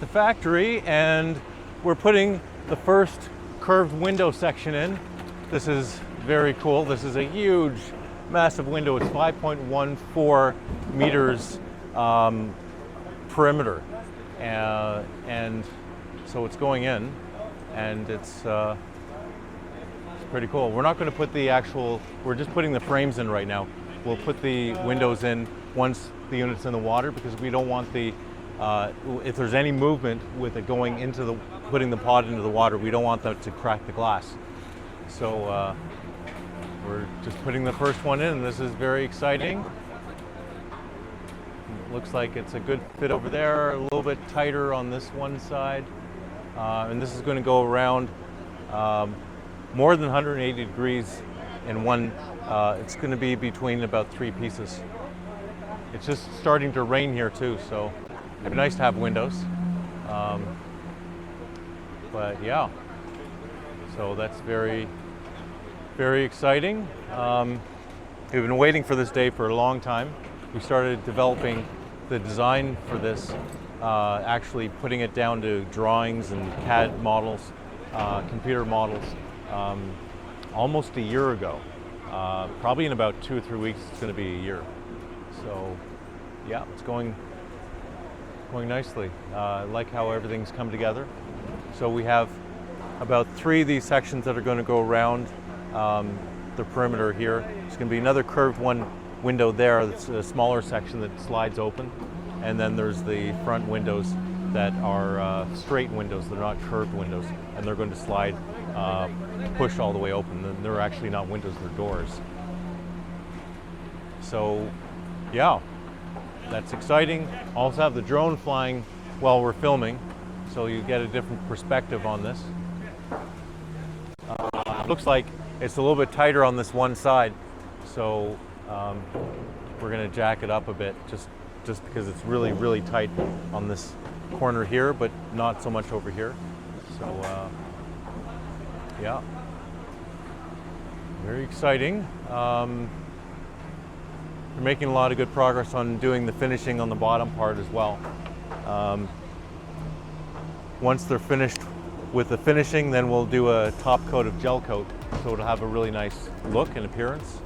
the factory and we're putting the first curved window section in. This is very cool. This is a huge, massive window. It's 5.14 meters perimeter. And so it's going in, and it's pretty cool. We're not going to put the actual, we're just putting the frames in right now. We'll put the windows in once the unit's in the water, because we don't want the, if there's any movement with it going into the, putting the pod into the water, we don't want that to crack the glass. So we're just putting the first one in, and this is very exciting. It looks like it's a good fit over there, a little bit tighter on this one side. And this is going to go around more than 180 degrees in one. It's going to be between about 3 pieces. It's just starting to rain here too, so it'd be nice to have windows. But yeah, so that's very, very exciting. We've been waiting for this day for a long time. We started developing the design for this, actually putting it down to drawings and CAD models, computer models, almost a year ago. Probably in about 2 or 3 weeks, it's going to be a year. So yeah, it's going nicely. I like how everything's come together. So we have about 3 of these sections that are going to go around the perimeter here. There's going to be another curved window there. That's a smaller section that slides open. And then there's the front windows that are straight windows. They're not curved windows. And they're going to slide, push all the way open. And they're actually not windows, they're doors. So yeah, that's exciting. Also have the drone flying while we're filming, so you get a different perspective on this. Looks like it's a little bit tighter on this one side, so we're going to jack it up a bit, just because it's really, really tight on this corner here, but not so much over here. So yeah, very exciting. We're making a lot of good progress on doing the finishing on the bottom part as well. Once they're finished with the finishing, then we'll do a top coat of gel coat, so it'll have a really nice look and appearance.